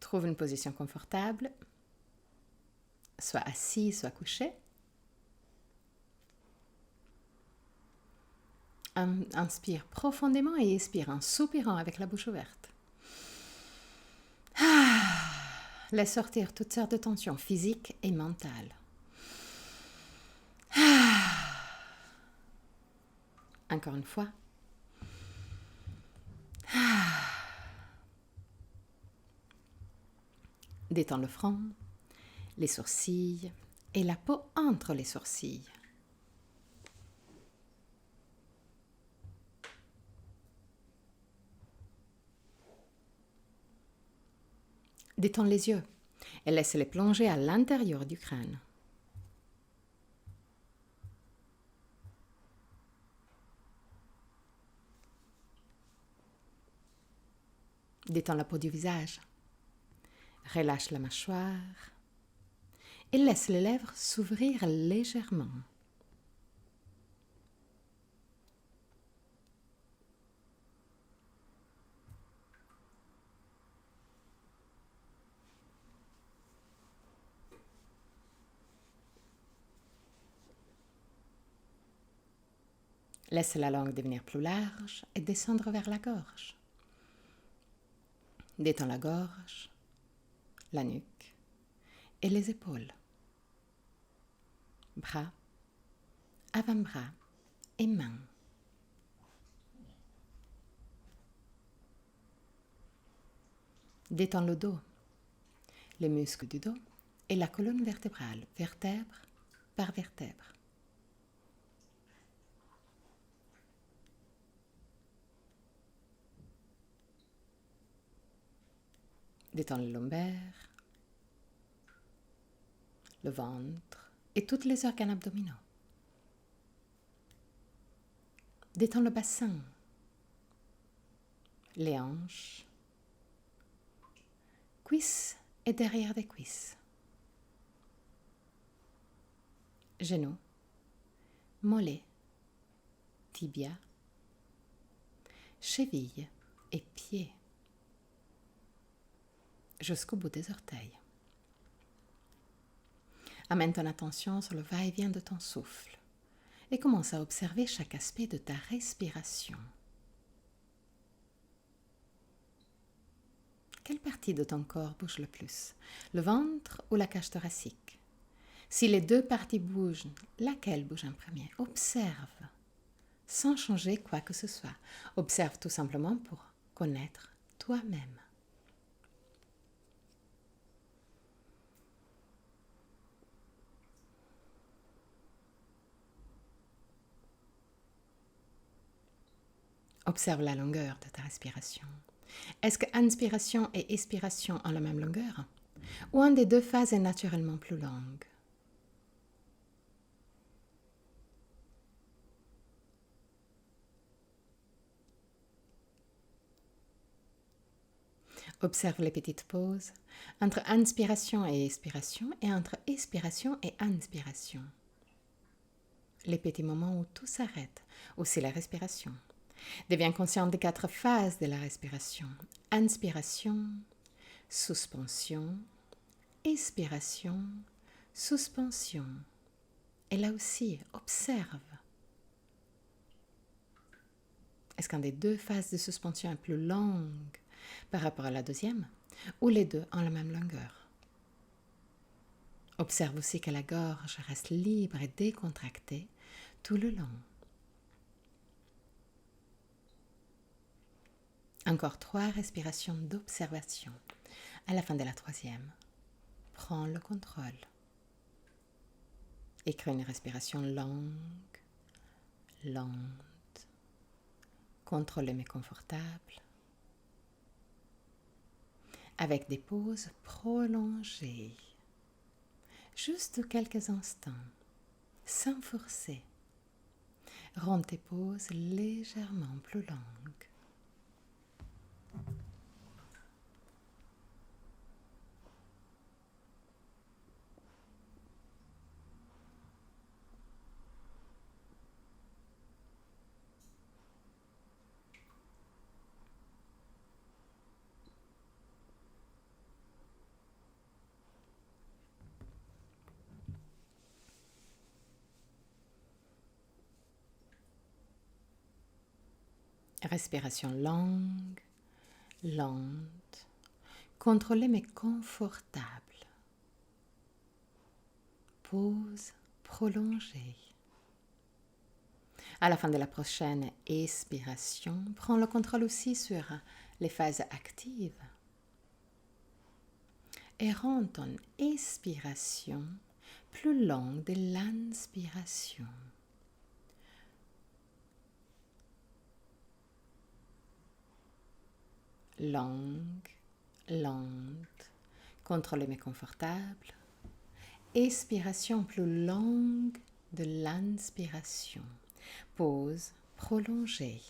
Trouve une position confortable, soit assis, soit couché. Inspire profondément et expire en soupirant avec la bouche ouverte. Laisse sortir toutes sortes de tensions physiques et mentales. Encore une fois. Détends le front, les sourcils et la peau entre les sourcils. Détends les yeux et laisse-les plonger à l'intérieur du crâne. Détends la peau du visage. Relâche la mâchoire et laisse les lèvres s'ouvrir légèrement. Laisse la langue devenir plus large et descendre vers la gorge. Détends la gorge, la nuque et les épaules. Bras, avant-bras et mains. Détends le dos, les muscles du dos et la colonne vertébrale, vertèbre par vertèbre. Détends les lombaires, le ventre et tous les organes abdominaux. Détends le bassin, les hanches, cuisses et derrière des cuisses, genoux, mollets, tibia, chevilles et pieds, jusqu'au bout des orteils. Amène ton attention sur le va-et-vient de ton souffle et commence à observer chaque aspect de ta respiration. Quelle partie de ton corps bouge le plus? Le ventre ou la cage thoracique? Si les deux parties bougent, laquelle bouge en premier? Observe, sans changer quoi que ce soit. Observe tout simplement pour connaître toi-même. Observe la longueur de ta respiration. Est-ce que inspiration et expiration ont la même longueur? Ou une des deux phases est naturellement plus longue? Observe les petites pauses entre inspiration et expiration et entre expiration et inspiration. Les petits moments où tout s'arrête, où c'est la respiration. Deviens conscient des 4 phases de la respiration. Inspiration, suspension, expiration, suspension. Et là aussi, observe. Est-ce qu'une des deux phases de suspension est plus longue par rapport à la deuxième, ou les deux ont la même longueur? Observe aussi que la gorge reste libre et décontractée tout le long. Encore 3 respirations d'observation. À la fin de la 3e, prends le contrôle. Écris une respiration longue, lente, contrôlée mais confortable, avec des pauses prolongées, juste quelques instants, sans forcer. Rends tes pauses légèrement plus longues. Respiration longue, lente, contrôlée mais confortable. Pause prolongée. À la fin de la prochaine expiration, prends le contrôle aussi sur les phases actives et rends ton expiration plus longue de l'inspiration. Longue, lente, contrôlée mais confortable. Expiration plus longue de l'inspiration. Pause prolongée.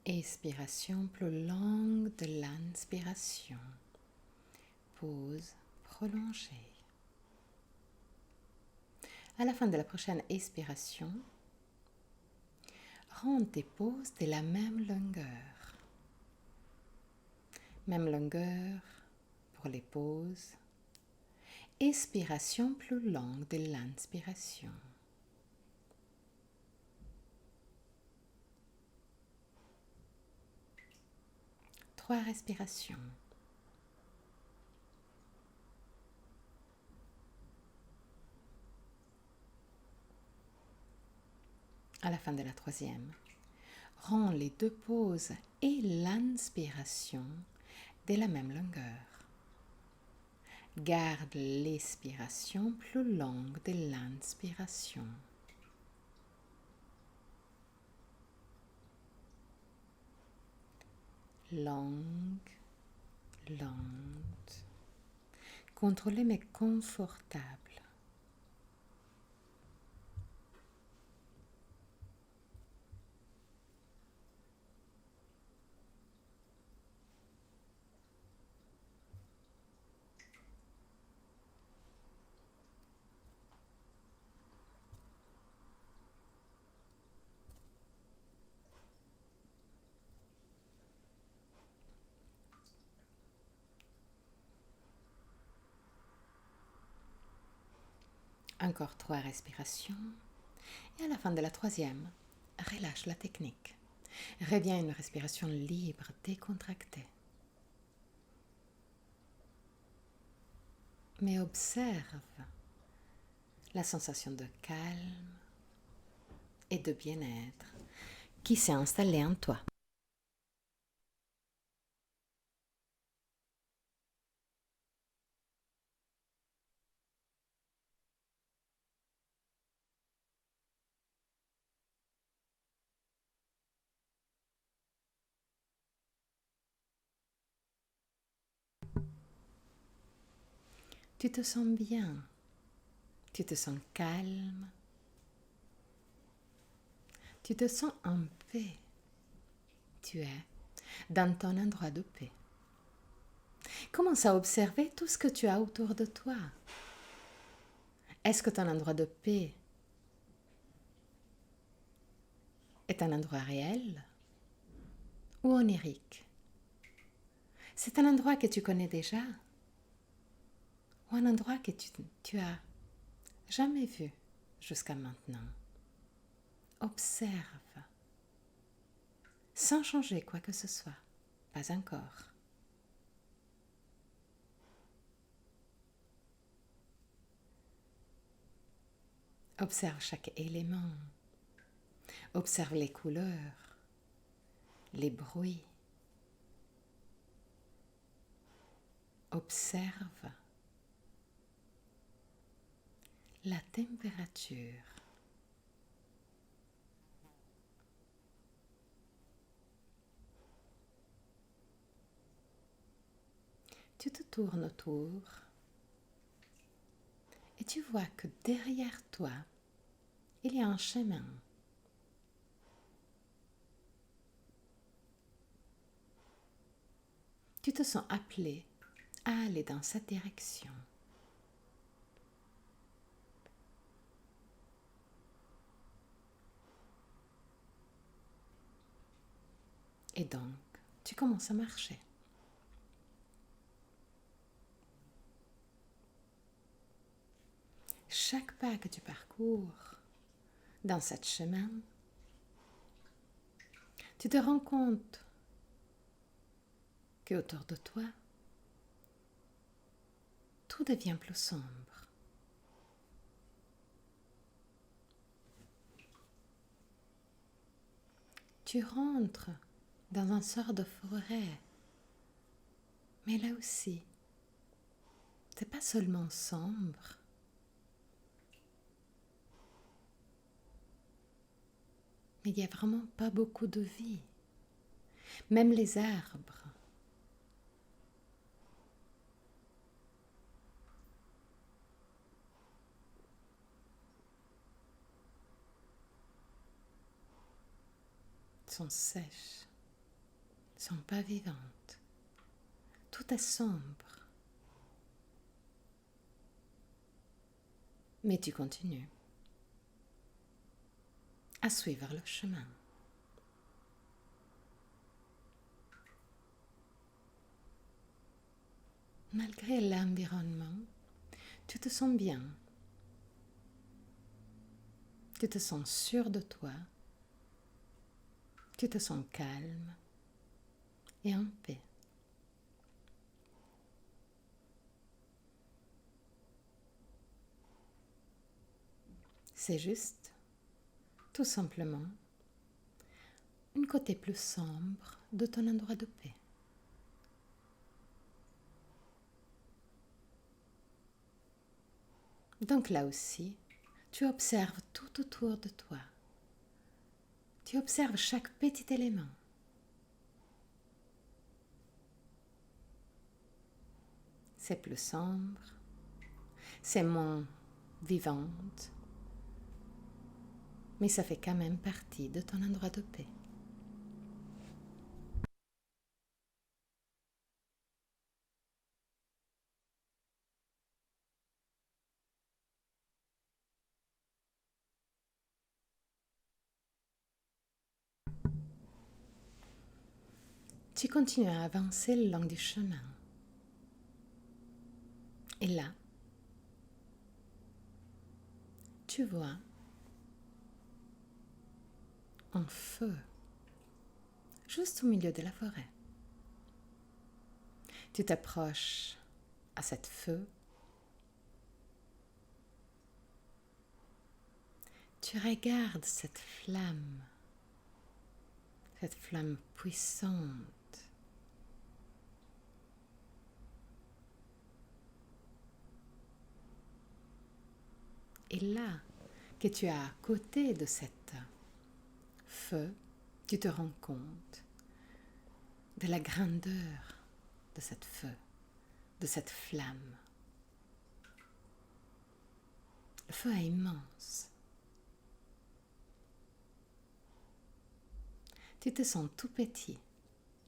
Expiration plus longue de l'inspiration. Pause prolongée. À la fin de la prochaine expiration, rends tes pauses de la même longueur. Même longueur pour les pauses. Expiration plus longue de l'inspiration. Trois respirations. À la fin de la troisième, rends les deux pauses et l'inspiration de la même longueur. Garde l'expiration plus longue de l'inspiration. Longue, lente, contrôlée mais confortable. Encore 3 respirations. Et à la fin de la troisième, relâche la technique. Reviens à une respiration libre, décontractée. Mais observe la sensation de calme et de bien-être qui s'est installée en toi. Tu te sens bien, tu te sens calme, tu te sens en paix. Tu es dans ton endroit de paix. Commence à observer tout ce que tu as autour de toi. Est-ce que ton endroit de paix est un endroit réel ou onirique? C'est un endroit que tu connais déjà ou un endroit que tu as jamais vu jusqu'à maintenant? Observe, sans changer quoi que ce soit, pas encore. Observe chaque élément, observe les couleurs, les bruits. Observe la température. Tu te tournes autour et tu vois que derrière toi, il y a un chemin. Tu te sens appelé à aller dans cette direction. Et donc, tu commences à marcher. Chaque pas que tu parcours dans ce chemin, tu te rends compte que autour de toi, tout devient plus sombre. Tu rentres dans une sorte de forêt, mais là aussi, c'est pas seulement sombre, mais il n'y a vraiment pas beaucoup de vie. Même les arbres sont sèches, sont pas vivantes. Tout est sombre. Mais tu continues à suivre le chemin. Malgré l'environnement, tu te sens bien. Tu te sens sûr de toi. Tu te sens calme et en paix. C'est juste, tout simplement, un côté plus sombre de ton endroit de paix. Donc là aussi, tu observes tout autour de toi. Tu observes chaque petit élément. C'est plus sombre, c'est moins vivante, mais ça fait quand même partie de ton endroit de paix. Tu continues à avancer le long du chemin. Et là, tu vois un feu juste au milieu de la forêt. Tu t'approches à cet feu. Tu regardes cette flamme puissante. Et là, que tu es à côté de cet feu, tu te rends compte de la grandeur de cette feu, de cette flamme. Le feu est immense. Tu te sens tout petit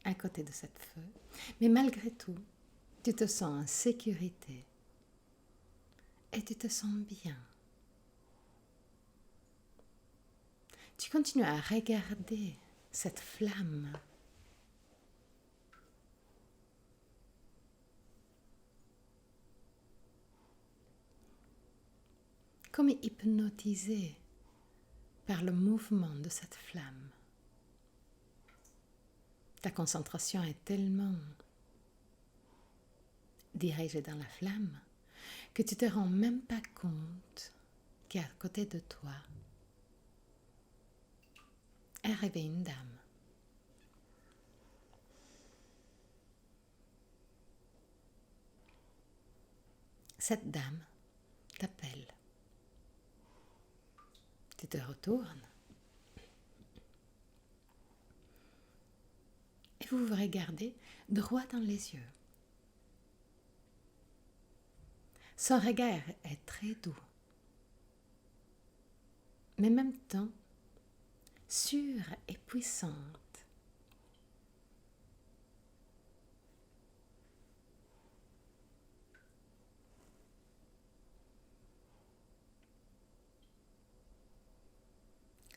à côté de cette feu, mais malgré tout, tu te sens en sécurité et tu te sens bien. Tu continues à regarder cette flamme. Comme hypnotisé par le mouvement de cette flamme. Ta concentration est tellement dirigée dans la flamme que tu te rends même pas compte qu'à côté de toi est arrivée une dame. Cette dame t'appelle. Tu te retournes et vous vous regardez droit dans les yeux. Son regard est très doux, mais en même temps sûre et puissante.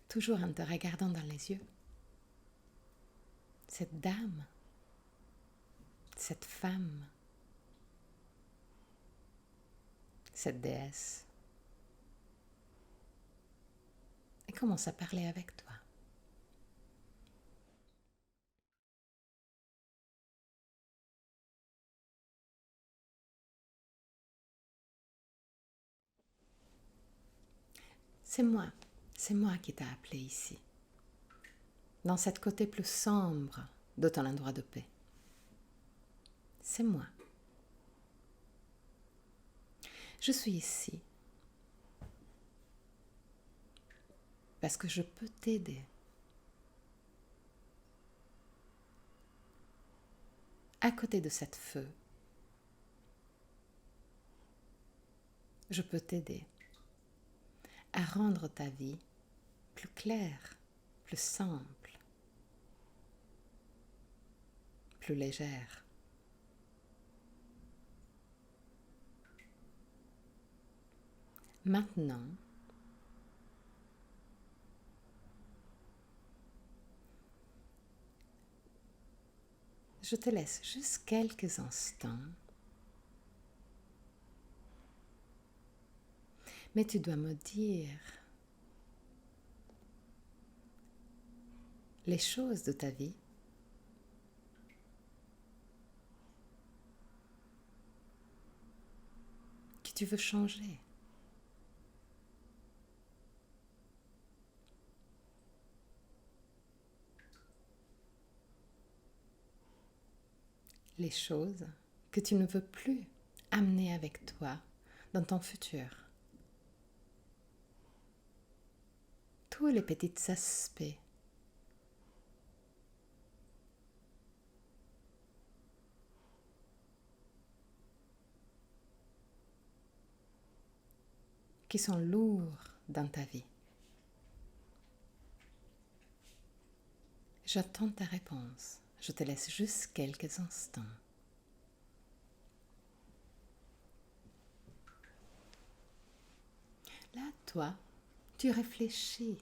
Toujours en te regardant dans les yeux, cette dame, cette femme, cette déesse, et commence à parler avec toi. C'est moi qui t'ai appelé ici, dans cette côté plus sombre de ton endroit de paix. C'est moi. Je suis ici parce que je peux t'aider. À côté de cette feu, je peux t'aider à rendre ta vie plus claire, plus simple, plus légère. Maintenant, je te laisse juste quelques instants, mais tu dois me dire les choses de ta vie que tu veux changer. Les choses que tu ne veux plus amener avec toi dans ton futur. Tous les petits aspects qui sont lourds dans ta vie. J'attends ta réponse. Je te laisse juste quelques instants. Là, toi, tu réfléchis.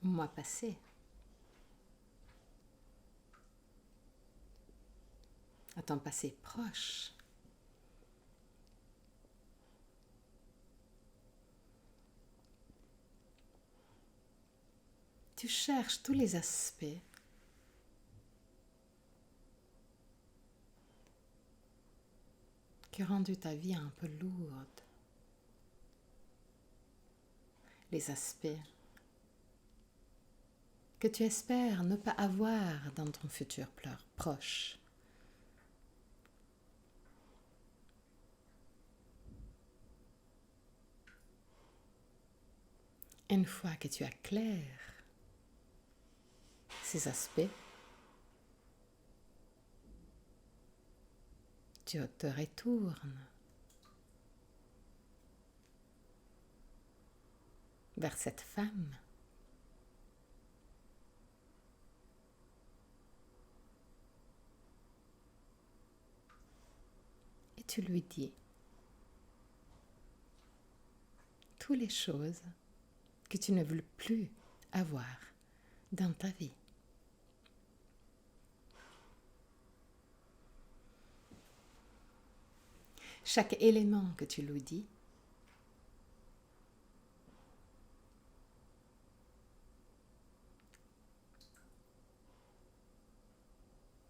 Au mois passé, à ton passé proche. Tu cherches tous les aspects qui ont rendu ta vie un peu lourde. Les aspects que tu espères ne pas avoir dans ton futur proche. Une fois que tu as clair ces aspects, tu te retournes vers cette femme et tu lui dis toutes les choses que tu ne veux plus avoir dans ta vie. Chaque élément que tu lui dis,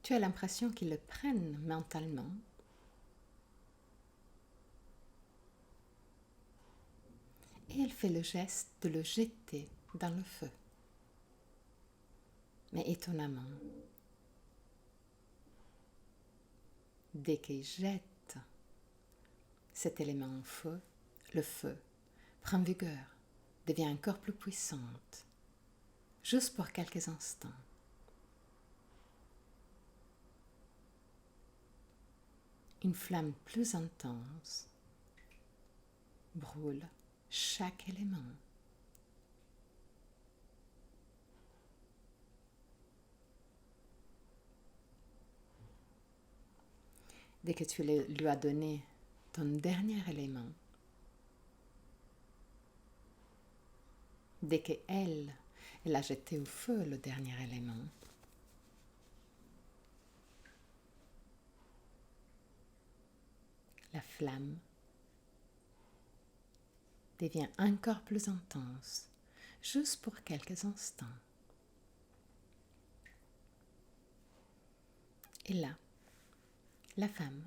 tu as l'impression qu'ils le prennent mentalement et elle fait le geste de le jeter dans le feu. Mais étonnamment, dès qu'il jette cet élément en feu, le feu prend vigueur, devient encore plus puissante, juste pour quelques instants. une flamme plus intense brûle chaque élément. Dès que tu lui as donné ton dernier élément, dès qu'elle a jeté au feu le dernier élément, la flamme devient encore plus intense, juste pour quelques instants. Et là, la femme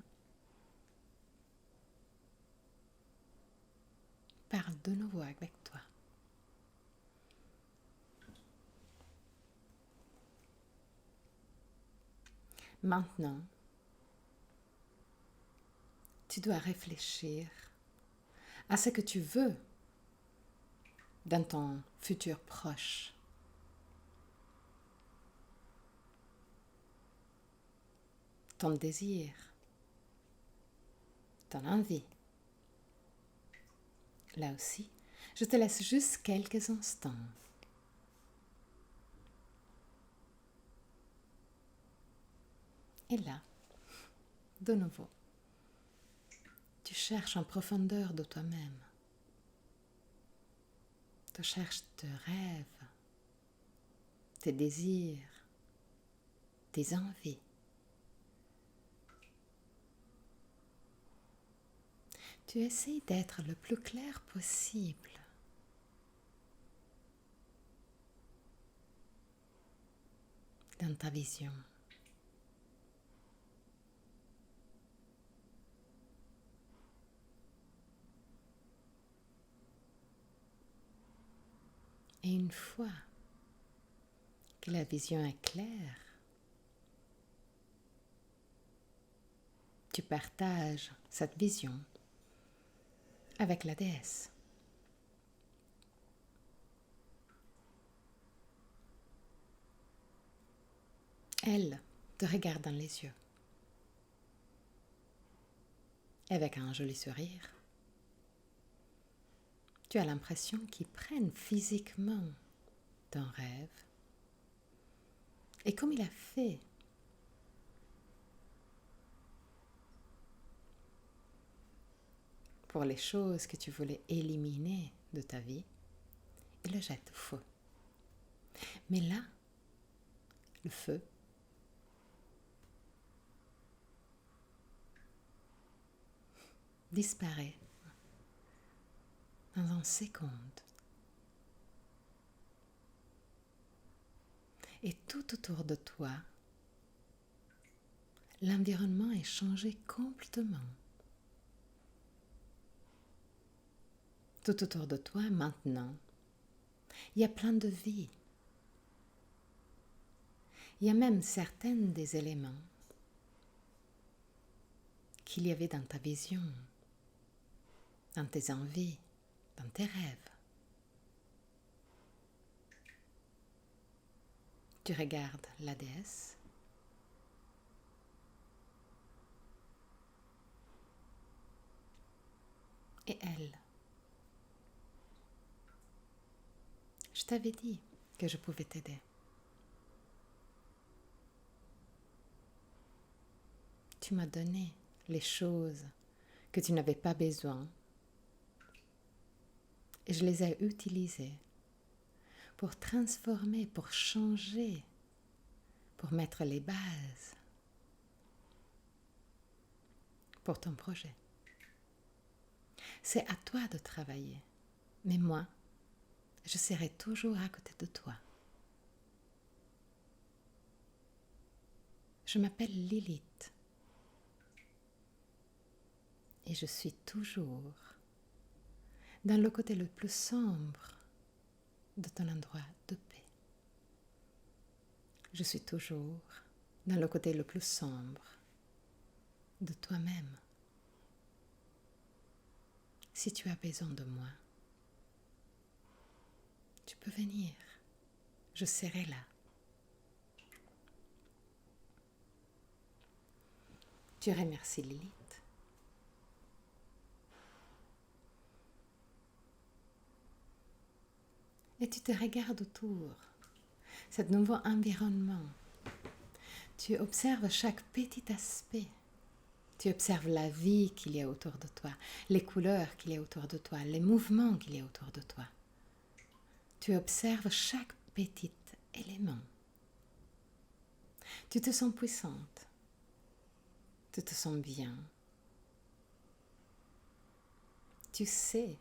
parle de nouveau avec toi. Maintenant, tu dois réfléchir à ce que tu veux dans ton futur proche. Ton désir, ton envie. Là aussi, je te laisse juste quelques instants. Et là, de nouveau, tu cherches en profondeur de toi-même. Tu cherches tes rêves, tes désirs, tes envies. Tu essaies d'être le plus clair possible. Dans ta vision. Et une fois que la vision est claire, tu partages cette vision avec la déesse. Elle te regarde dans les yeux, avec un joli sourire. Tu as l'impression qu'ils prennent physiquement ton rêve. Et comme il a fait pour les choses que tu voulais éliminer de ta vie, il le jette au feu. Mais là, le feu disparaît dans une seconde. Et tout autour de toi, l'environnement est changé complètement. Tout autour de toi, maintenant, il y a plein de vie. Il y a même certains des éléments qu'il y avait dans ta vision, dans tes envies, dans tes rêves. Tu regardes la déesse. Et elle. Je t'avais dit que je pouvais t'aider. Tu m'as donné les choses que tu n'avais pas besoin et je les ai utilisées pour transformer, pour changer, pour mettre les bases pour ton projet. C'est à toi de travailler, mais moi, je serai toujours à côté de toi. Je m'appelle Lilith et je suis toujours dans le côté le plus sombre de ton endroit de paix. Je suis toujours dans le côté le plus sombre de toi-même. Si tu as besoin de moi, tu peux venir. Je serai là. Tu remercies Lilith. et tu te regardes autour, ce nouveau environnement. Tu observes chaque petit aspect. Tu observes la vie qu'il y a autour de toi, les couleurs qu'il y a autour de toi, les mouvements qu'il y a autour de toi. Tu observes chaque petit élément. Tu te sens puissante. Tu te sens bien. Tu sais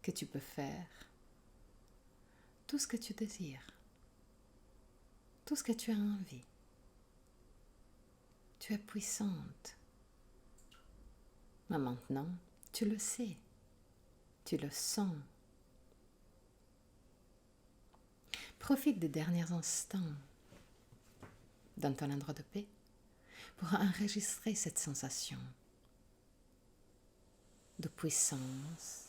que tu peux faire tout ce que tu désires, tout ce que tu as envie. Tu es puissante. Mais maintenant, tu le sais, tu le sens. Profite des derniers instants dans ton endroit de paix pour enregistrer cette sensation de puissance,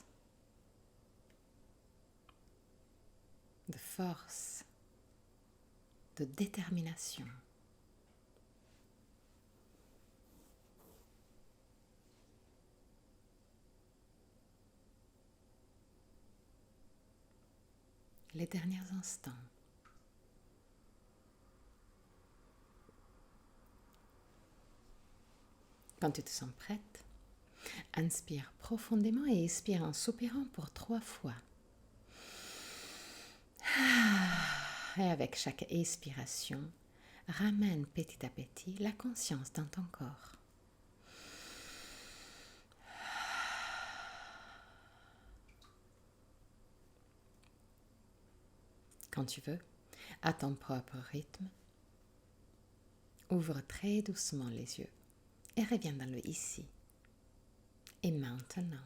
de force, de détermination. Les derniers instants. Quand tu te sens prête, inspire profondément et expire en soupirant pour 3 fois. Et avec chaque expiration, ramène petit à petit la conscience dans ton corps. Quand tu veux, à ton propre rythme, ouvre très doucement les yeux et reviens dans le ici et maintenant.